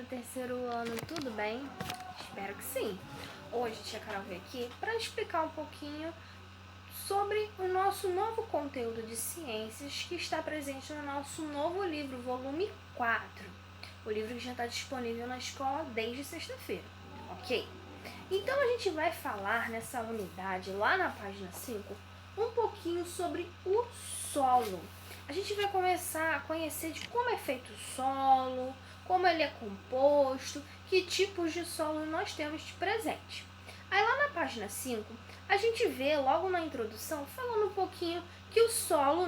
terceiro ano, tudo bem? Espero que sim. Hoje a tia Carol veio aqui para explicar um pouquinho sobre o nosso novo conteúdo de ciências que está presente no nosso novo livro, volume 4. O livro que já está disponível na escola desde sexta-feira, ok? Então a gente vai falar nessa unidade, lá na página 5, um pouquinho sobre o solo. A gente vai começar a conhecer de como é feito o solo, como ele é composto, que tipos de solo nós temos de presente. Aí lá na página 5, a gente vê logo na introdução, falando um pouquinho que o solo,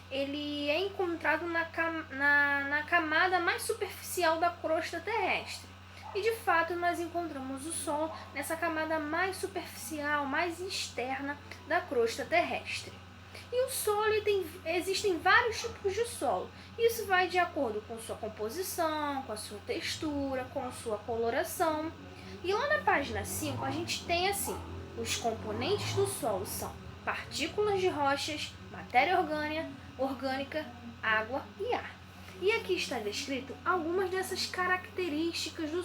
ele é encontrado na camada mais superficial da crosta terrestre. E de fato nós encontramos o solo nessa camada mais superficial, mais externa da crosta terrestre. E o solo, existem vários tipos de solo. Isso vai de acordo com sua composição, com a sua textura, com sua coloração. E lá na página 5 a gente tem assim, os componentes do solo são partículas de rochas, matéria orgânica, água e ar. E aqui está descrito algumas dessas características do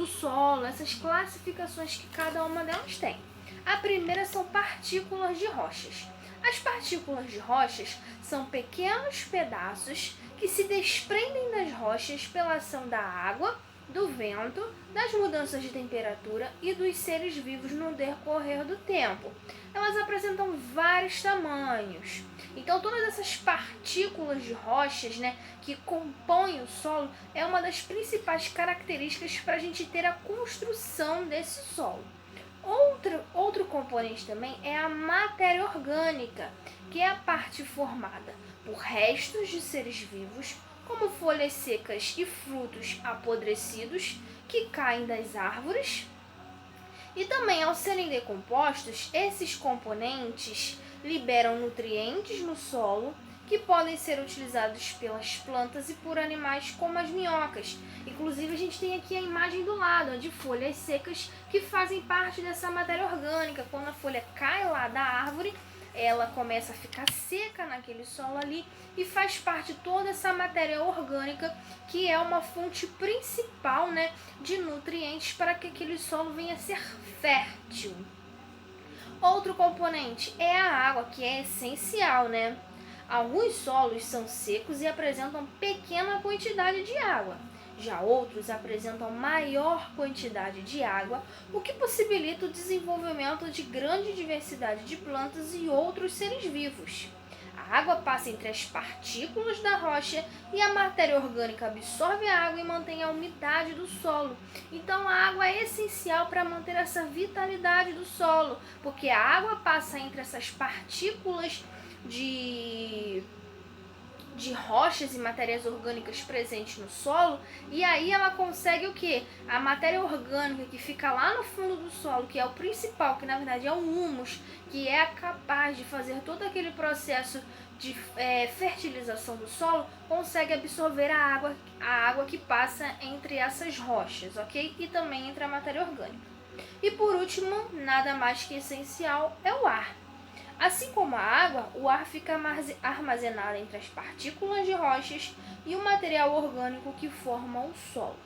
solo, essas classificações que cada uma delas tem. A primeira são partículas de rochas. As partículas de rochas são pequenos pedaços que se desprendem das rochas pela ação da água, do vento, das mudanças de temperatura e dos seres vivos no decorrer do tempo. Elas apresentam vários tamanhos. Então, todas essas partículas de rochas, que compõem o solo, é uma das principais características para a gente ter a construção desse solo. Outro componente também é a matéria orgânica, que é a parte formada por restos de seres vivos, como folhas secas e frutos apodrecidos que caem das árvores. E também, ao serem decompostos, esses componentes liberam nutrientes no solo que podem ser utilizados pelas plantas e por animais como as minhocas. Inclusive, a gente tem aqui a imagem do lado, de folhas secas que fazem parte dessa matéria orgânica. Quando a folha cai lá da árvore, ela começa a ficar seca naquele solo ali e faz parte de toda essa matéria orgânica, que é uma fonte principal, de nutrientes para que aquele solo venha a ser fértil. Outro componente é a água, que é essencial, Alguns solos são secos e apresentam pequena quantidade de água. Já outros apresentam maior quantidade de água, o que possibilita o desenvolvimento de grande diversidade de plantas e outros seres vivos. A água passa entre as partículas da rocha e a matéria orgânica absorve a água e mantém a umidade do solo. Então a água é essencial para manter essa vitalidade do solo, porque a água passa entre essas partículas de rochas e matérias orgânicas presentes no solo, e aí ela consegue o quê? A matéria orgânica que fica lá no fundo do solo, que é o principal, que na verdade é o humus, que é capaz de fazer todo aquele processo de fertilização do solo, consegue absorver a água que passa entre essas rochas, ok? E também entre a matéria orgânica. E por último, nada mais que essencial, é o ar. Assim como a água, o ar fica armazenado entre as partículas de rochas e o material orgânico que forma o solo.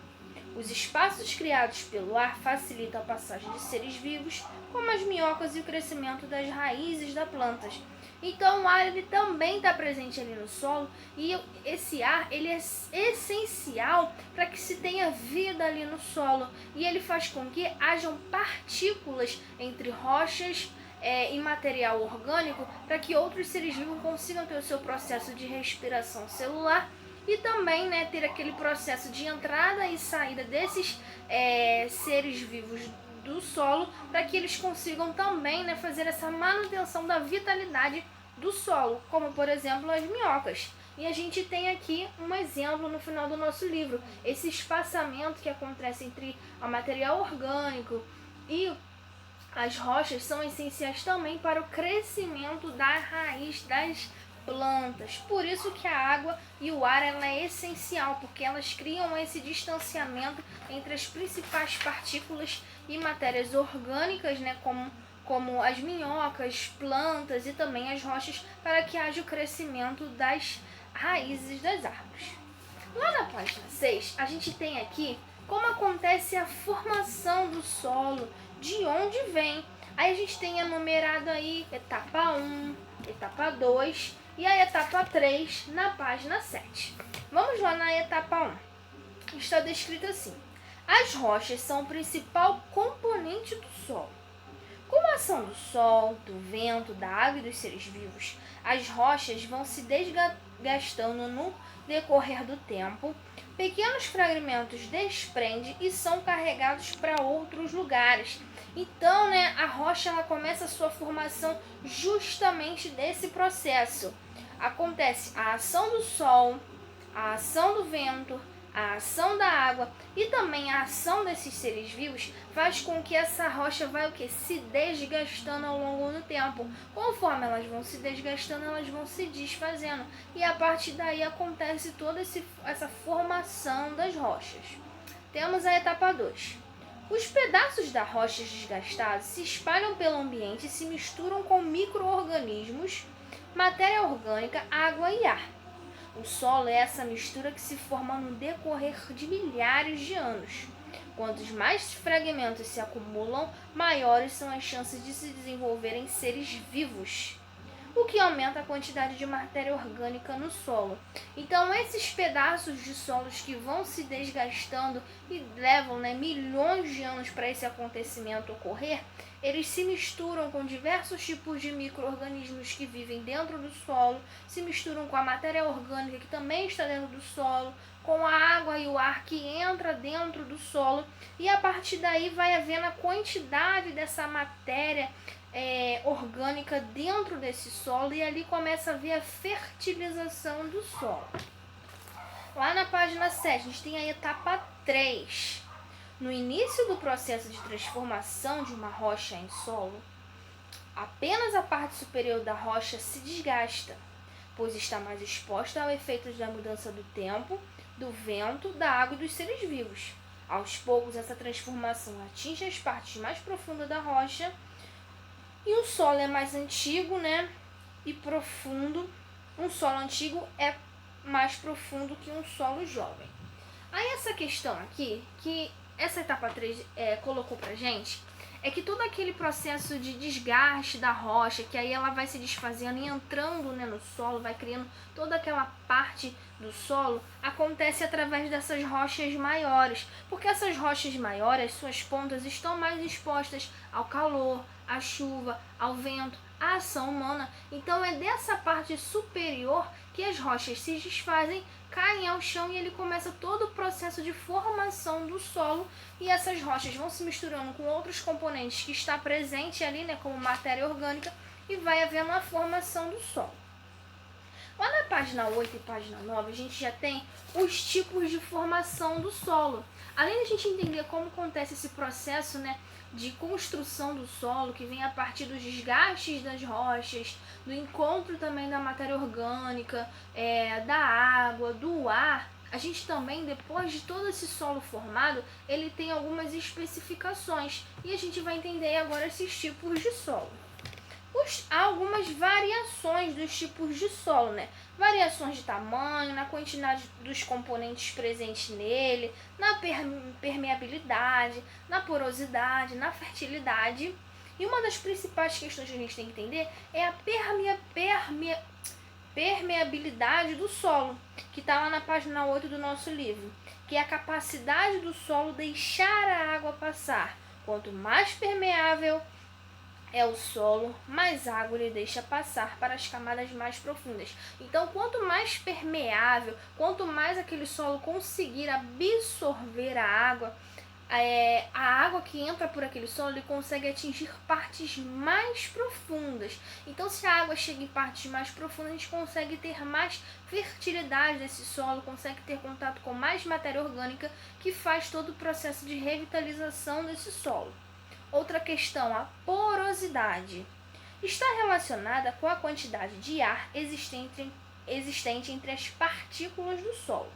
Os espaços criados pelo ar facilitam a passagem de seres vivos, como as minhocas e o crescimento das raízes das plantas. Então o ar ele também está presente ali no solo, e esse ar ele é essencial para que se tenha vida ali no solo, e ele faz com que hajam partículas entre rochas e material orgânico, para que outros seres vivos consigam ter o seu processo de respiração celular e também ter aquele processo de entrada e saída desses seres vivos do solo, para que eles consigam também fazer essa manutenção da vitalidade do solo, como por exemplo as minhocas. E a gente tem aqui um exemplo no final do nosso livro, esse espaçamento que acontece entre o material orgânico e as rochas são essenciais também para o crescimento da raiz das plantas. Por isso que a água e o ar ela é essencial, porque elas criam esse distanciamento entre as principais partículas e matérias orgânicas, como as minhocas, plantas e também as rochas, para que haja o crescimento das raízes das árvores. Lá na página 6, a gente tem aqui como acontece a formação do solo, de onde vem. Aí a gente tem enumerado aí etapa 1, etapa 2 e a etapa 3 na página 7. Vamos lá na etapa 1. Está descrito assim: as rochas são o principal componente do solo. Com a ação do sol, do vento, da água e dos seres vivos, as rochas vão se desgastando no decorrer do tempo. Pequenos fragmentos desprendem e são carregados para outros lugares. Então, a rocha ela começa a sua formação justamente desse processo. Acontece a ação do sol, a ação do vento, a ação da água e também a ação desses seres vivos faz com que essa rocha vai se desgastando ao longo do tempo. Conforme elas vão se desgastando, elas vão se desfazendo. E a partir daí acontece toda essa formação das rochas. Temos a etapa 2. Os pedaços da rocha desgastados se espalham pelo ambiente e se misturam com micro-organismos, matéria orgânica, água e ar. O solo é essa mistura que se forma no decorrer de milhares de anos. Quantos mais fragmentos se acumulam, maiores são as chances de se desenvolverem seres vivos, o que aumenta a quantidade de matéria orgânica no solo. Então, esses pedaços de solos que vão se desgastando e levam milhões de anos para esse acontecimento ocorrer, eles se misturam com diversos tipos de micro-organismos que vivem dentro do solo, se misturam com a matéria orgânica que também está dentro do solo, com a água e o ar que entra dentro do solo, e a partir daí vai havendo a quantidade dessa matéria orgânica dentro desse solo, e ali começa a haver a fertilização do solo. Lá na página 7, a gente tem a etapa 3. No início do processo de transformação de uma rocha em solo, apenas a parte superior da rocha se desgasta, pois está mais exposta ao efeito da mudança do tempo, do vento, da água e dos seres vivos. Aos poucos, essa transformação atinge as partes mais profundas da rocha, e o solo é mais antigo, e profundo. Um solo antigo é mais profundo que um solo jovem. Aí essa questão aqui, que essa etapa 3 colocou pra gente, é que todo aquele processo de desgaste da rocha, que aí ela vai se desfazendo e entrando no solo, vai criando toda aquela parte do solo, acontece através dessas rochas maiores, porque essas rochas maiores, suas pontas estão mais expostas ao calor, à chuva, ao vento, à ação humana. Então é dessa parte superior que as rochas se desfazem, caem ao chão, e ele começa todo o processo de formação do solo, e essas rochas vão se misturando com outros componentes que está presente ali, como matéria orgânica, e vai havendo a formação do solo. Lá na página 8 e página 9, a gente já tem os tipos de formação do solo. Além de a gente entender como acontece esse processo, de construção do solo, que vem a partir dos desgastes das rochas, do encontro também da matéria orgânica, da água, do ar, a gente também, depois de todo esse solo formado, ele tem algumas especificações, e a gente vai entender agora esses tipos de solo. Há algumas variações dos tipos de solo, Variações de tamanho, na quantidade dos componentes presentes nele, na permeabilidade, na porosidade, na fertilidade. E uma das principais questões que a gente tem que entender é a permeabilidade do solo, que está lá na página 8 do nosso livro, que é a capacidade do solo deixar a água passar. Quanto mais permeável é o solo, mais água ele deixa passar para as camadas mais profundas. Então, quanto mais permeável, quanto mais aquele solo conseguir absorver a água que entra por aquele solo, ele consegue atingir partes mais profundas. Então, se a água chega em partes mais profundas, a gente consegue ter mais fertilidade desse solo, consegue ter contato com mais matéria orgânica, que faz todo o processo de revitalização desse solo. Outra questão, a porosidade, está relacionada com a quantidade de ar existente entre as partículas do solo.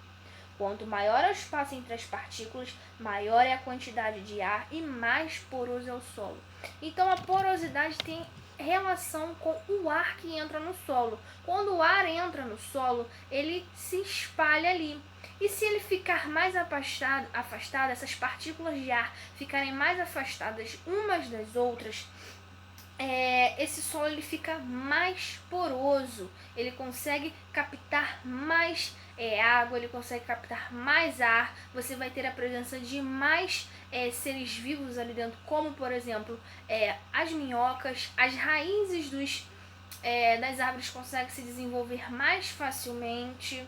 Quanto maior é o espaço entre as partículas, maior é a quantidade de ar e mais poroso é o solo. Então, a porosidade tem relação com o ar que entra no solo. Quando o ar entra no solo, ele se espalha ali. E se ele ficar mais afastado, essas partículas de ar ficarem mais afastadas umas das outras, esse solo ele fica mais poroso, ele consegue captar mais água, ele consegue captar mais ar, você vai ter a presença de mais seres vivos ali dentro, como por exemplo as minhocas, as raízes das árvores conseguem se desenvolver mais facilmente.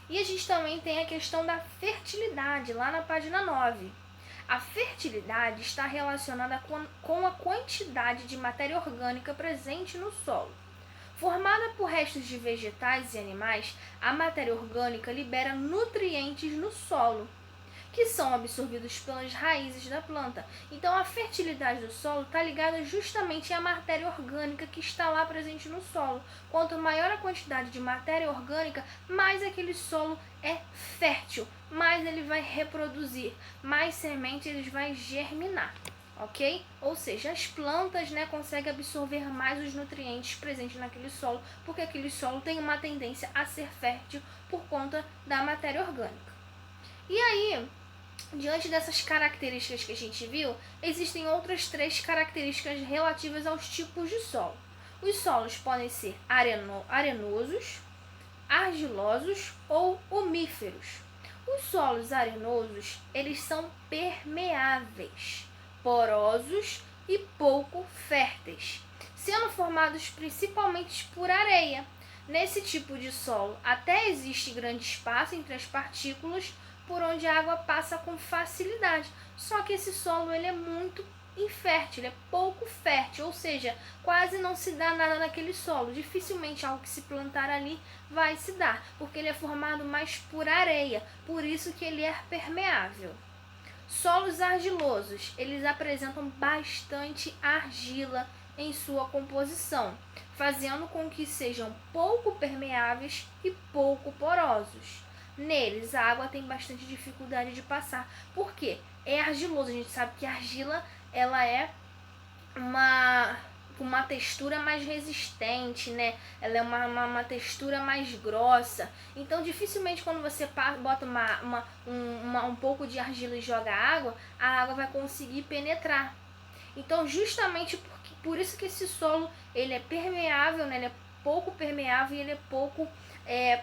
E a gente também tem a questão da fertilidade, lá na página 9. A fertilidade está relacionada com a quantidade de matéria orgânica presente no solo. Formada por restos de vegetais e animais, a matéria orgânica libera nutrientes no solo, que são absorvidos pelas raízes da planta. Então, a fertilidade do solo está ligada justamente à matéria orgânica que está lá presente no solo. Quanto maior a quantidade de matéria orgânica, mais aquele solo é fértil, mais ele vai reproduzir, mais semente ele vai germinar. Ok? Ou seja, as plantas conseguem absorver mais os nutrientes presentes naquele solo, porque aquele solo tem uma tendência a ser fértil por conta da matéria orgânica. E aí, diante dessas características que a gente viu, existem outras 3 características relativas aos tipos de solo. Os solos podem ser arenosos, argilosos ou umíferos. Os solos arenosos, eles são permeáveis, porosos e pouco férteis, sendo formados principalmente por areia. Nesse tipo de solo, até existe grande espaço entre as partículas por onde a água passa com facilidade. Só que esse solo ele é muito infértil, ele é pouco fértil, ou seja, quase não se dá nada naquele solo. Dificilmente algo que se plantar ali vai se dar, porque ele é formado mais por areia, por isso que ele é permeável. Solos argilosos, eles apresentam bastante argila em sua composição, fazendo com que sejam pouco permeáveis e pouco porosos. Neles, a água tem bastante dificuldade de passar. Por quê? É argiloso. A gente sabe que a argila ela é uma textura mais resistente, né? Ela é uma textura mais grossa. Então, dificilmente quando você bota um pouco de argila e joga água, a água vai conseguir penetrar. Então, justamente por isso que esse solo ele é permeável, né? Ele é pouco permeável e ele é pouco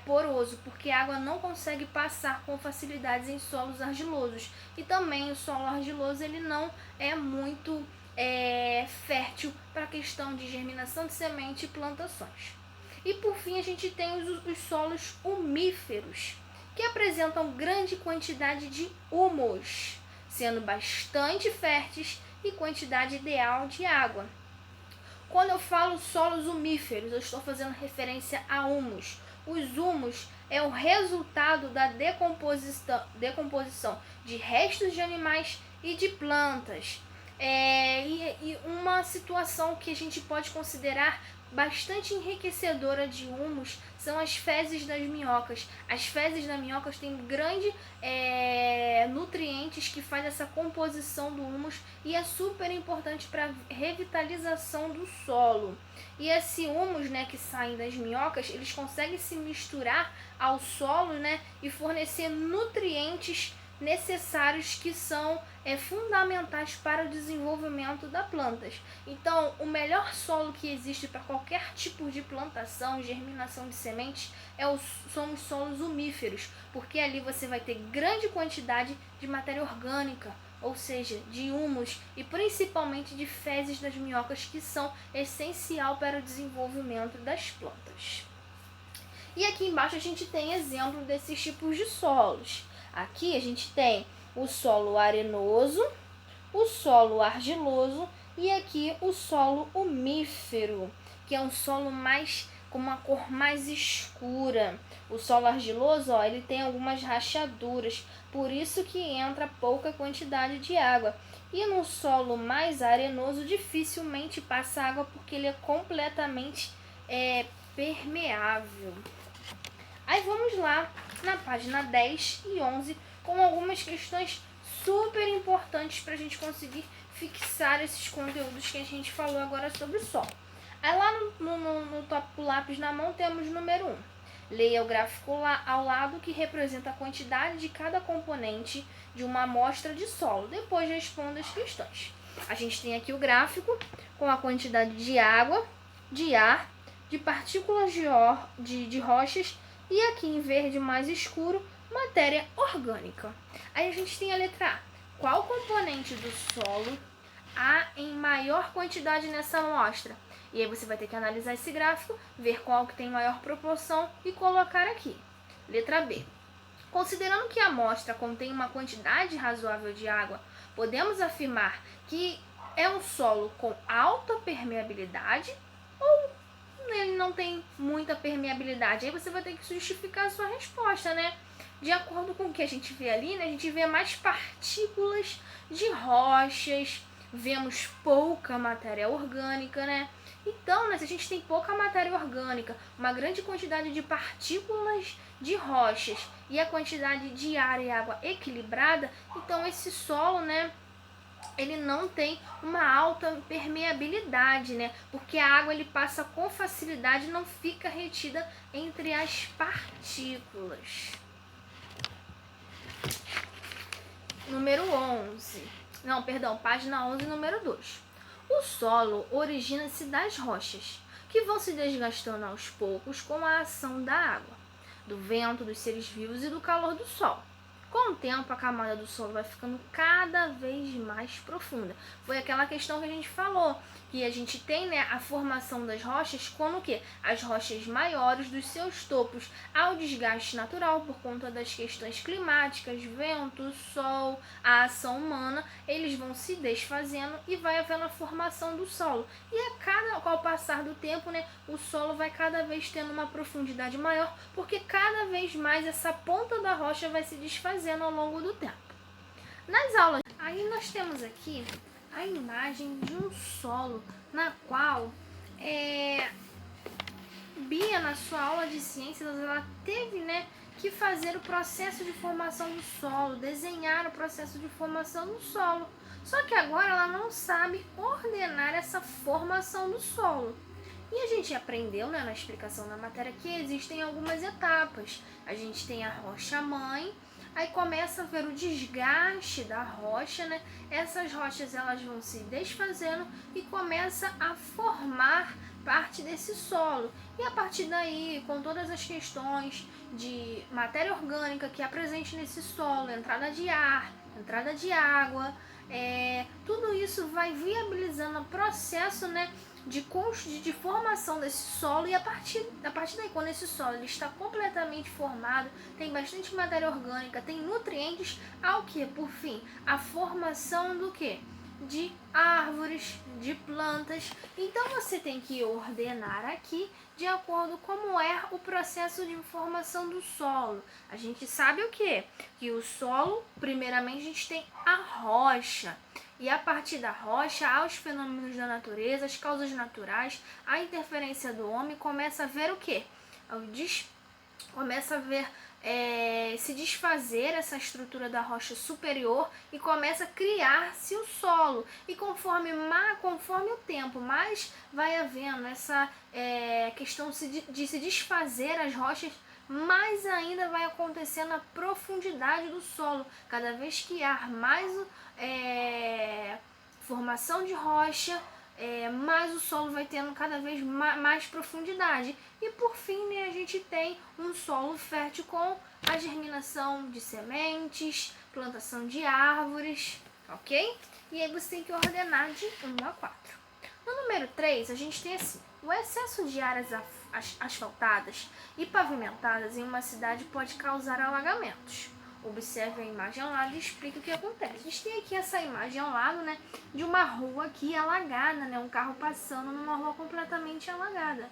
poroso, porque a água não consegue passar com facilidades em solos argilosos. E também o solo argiloso ele não é muito fértil para a questão de germinação de semente e plantações. E por fim a gente tem os solos umíferos, que apresentam grande quantidade de humus, sendo bastante férteis e quantidade ideal de água. Quando eu falo solos umíferos, eu estou fazendo referência a humus. Os humus é o resultado da decomposição de restos de animais e de plantas. E uma situação que a gente pode considerar bastante enriquecedora de humus são as fezes das minhocas. As fezes das minhocas têm grandes nutrientes que faz essa composição do humus e é super importante para a revitalização do solo. E esse humus, que saem das minhocas, eles conseguem se misturar ao solo, e fornecer nutrientes necessários que são fundamentais para o desenvolvimento das plantas. Então, o melhor solo que existe para qualquer tipo de plantação, germinação de sementes, são os solos umíferos, porque ali você vai ter grande quantidade de matéria orgânica, ou seja, de humus e principalmente de fezes das minhocas, que são essencial para o desenvolvimento das plantas. E aqui embaixo a gente tem exemplo desses tipos de solos. Aqui a gente tem o solo arenoso, o solo argiloso e aqui o solo umífero, que é um solo com uma cor mais escura. O solo argiloso, ele tem algumas rachaduras, por isso que entra pouca quantidade de água. E no solo mais arenoso, dificilmente passa água, porque ele é completamente permeável. Aí vamos lá na página 10 e 11 com algumas questões super importantes para a gente conseguir fixar esses conteúdos que a gente falou agora sobre o solo. Aí lá no tópico lápis na mão temos número 1. Leia o gráfico ao lado que representa a quantidade de cada componente de uma amostra de solo. Depois responda as questões. A gente tem aqui o gráfico com a quantidade de água, de ar, de partículas de rochas e aqui em verde mais escuro, matéria orgânica. Aí a gente tem a letra A. Qual componente do solo há em maior quantidade nessa amostra? E aí você vai ter que analisar esse gráfico, ver qual que tem maior proporção e colocar aqui. Letra B. Considerando que a amostra contém uma quantidade razoável de água, podemos afirmar que é um solo com alta permeabilidade ou ele não tem muita permeabilidade? Aí você vai ter que justificar a sua resposta, né? De acordo com o que a gente vê ali, né? A gente vê mais partículas de rochas, vemos pouca matéria orgânica, né? Então, né, se a gente tem pouca matéria orgânica, uma grande quantidade de partículas de rochas e a quantidade de ar e água equilibrada, então esse solo, né, ele não tem uma alta permeabilidade, né? Porque a água ele passa com facilidade e não fica retida entre as partículas. Número 11. Não, perdão, página 11, número 2. O solo origina-se das rochas, que vão se desgastando aos poucos com a ação da água, do vento, dos seres vivos e do calor do sol. Com o tempo, a camada do solo vai ficando cada vez mais profunda. Foi aquela questão que a gente falou, que a gente tem, né, a formação das rochas quando o quê? As rochas maiores dos seus topos, ao desgaste natural por conta das questões climáticas, vento, sol, a ação humana, eles vão se desfazendo e vai havendo a formação do solo. E ao passar do tempo, né, o solo vai cada vez tendo uma profundidade maior, porque cada vez mais essa ponta da rocha vai se desfazendo ao longo do tempo. Nas aulas, aí nós temos aqui a imagem de um solo na qual Bia, na sua aula de ciências, ela teve, né, que fazer o processo de formação do solo, desenhar o processo de formação do solo. Só que agora ela não sabe ordenar essa formação do solo. E a gente aprendeu, né, na explicação da matéria que existem algumas etapas. A gente tem a rocha mãe, aí começa a ver o desgaste da rocha, né? Essas rochas elas vão se desfazendo e começa a formar parte desse solo. E a partir daí, com todas as questões de matéria orgânica que é presente nesse solo, entrada de ar, entrada de água, tudo isso vai viabilizando o processo, né, de formação desse solo. E a partir daí, quando esse solo ele está completamente formado, tem bastante matéria orgânica, tem nutrientes, ao que, por fim, a formação do que? De árvores, de plantas. Então você tem que ordenar aqui de acordo com como é o processo de formação do solo. A gente sabe o quê? Que o solo, primeiramente, a gente tem a rocha. E a partir da rocha, há os fenômenos da natureza, as causas naturais, a interferência do homem, começa a ver o quê? Começa a ver se desfazer essa estrutura da rocha superior e começa a criar-se o solo. E conforme o tempo mais vai havendo essa questão de se desfazer as rochas, mais ainda vai acontecendo a profundidade do solo. Cada vez que há mais formação de rocha, mais o solo vai tendo cada vez mais profundidade. E por fim, né, a gente tem um solo fértil com a germinação de sementes, plantação de árvores, ok? E aí você tem que ordenar de 1 a 4. No número 3, a gente tem assim: o excesso de áreas asfaltadas e pavimentadas em uma cidade pode causar alagamentos. Observe a imagem ao lado e explique o que acontece. A gente tem aqui essa imagem ao lado, né, de uma rua aqui alagada, né, um carro passando numa rua completamente alagada.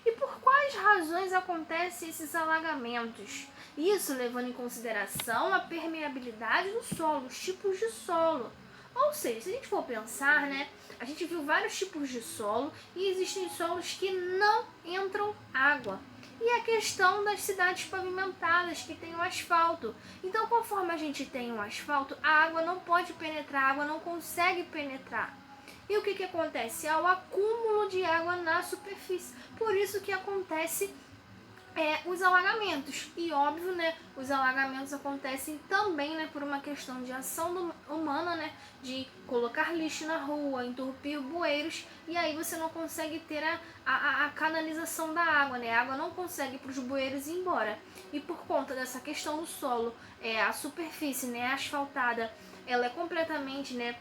E por quais razões acontecem esses alagamentos? Isso levando em consideração a permeabilidade do solo, os tipos de solo. Ou seja, se a gente for pensar, né, a gente viu vários tipos de solo e existem solos que não entram água. e a questão das cidades pavimentadas que tem o asfalto. Então, conforme a gente tem o asfalto, a água não pode penetrar, a água não consegue penetrar. E o que acontece? Há o acúmulo de água na superfície. Por isso que acontece os alagamentos. E óbvio, né, os alagamentos acontecem também, né, por uma questão de ação humana, né, de colocar lixo na rua, entupir bueiros, e aí você não consegue ter a canalização da água, né, a água não consegue ir para os bueiros ir embora. E por conta dessa questão do solo, a superfície, né, asfaltada, ela é completamente, né,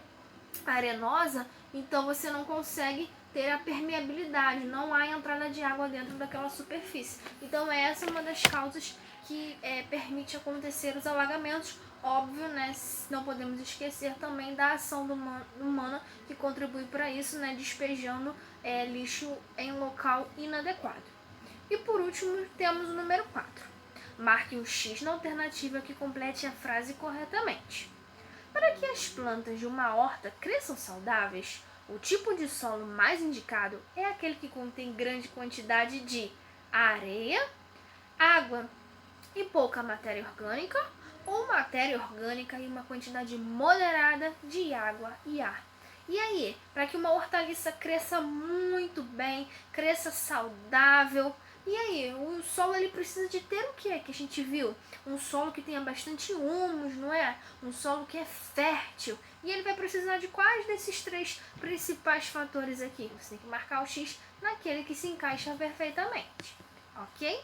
arenosa, então você não consegue ter a permeabilidade, não há entrada de água dentro daquela superfície. Então essa é uma das causas que permite acontecer os alagamentos. Óbvio, né, não podemos esquecer também da ação humana que contribui para isso, né, despejando lixo em local inadequado. E por último, temos o número 4. Marque um X na alternativa que complete a frase corretamente. Para que as plantas de uma horta cresçam saudáveis, o tipo de solo mais indicado é aquele que contém grande quantidade de areia, água e pouca matéria orgânica, ou matéria orgânica e uma quantidade moderada de água e ar. E aí, para que uma hortaliça cresça muito bem, cresça saudável, e aí, o solo ele precisa de ter o que a gente viu? Um solo que tenha bastante humus, não é? Um solo que é fértil. E ele vai precisar de quais desses 3 principais fatores aqui? Você tem que marcar o X naquele que se encaixa perfeitamente, ok?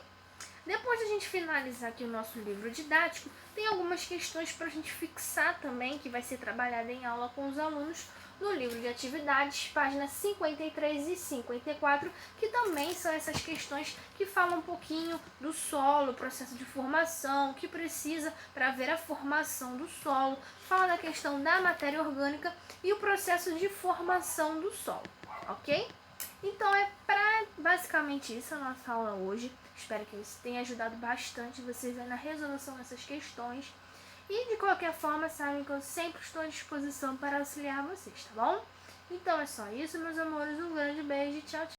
Depois de a gente finalizar aqui o nosso livro didático, tem algumas questões para a gente fixar também, que vai ser trabalhada em aula com os alunos no livro de atividades, páginas 53 e 54, que também são essas questões que falam um pouquinho do solo, processo de formação, o que precisa para ver a formação do solo, fala da questão da matéria orgânica e o processo de formação do solo, ok? Então basicamente isso a nossa aula hoje. Espero que isso tenha ajudado bastante vocês na resolução dessas questões. E de qualquer forma, sabem que eu sempre estou à disposição para auxiliar vocês, tá bom? Então é só isso, meus amores. Um grande beijo e tchau, tchau.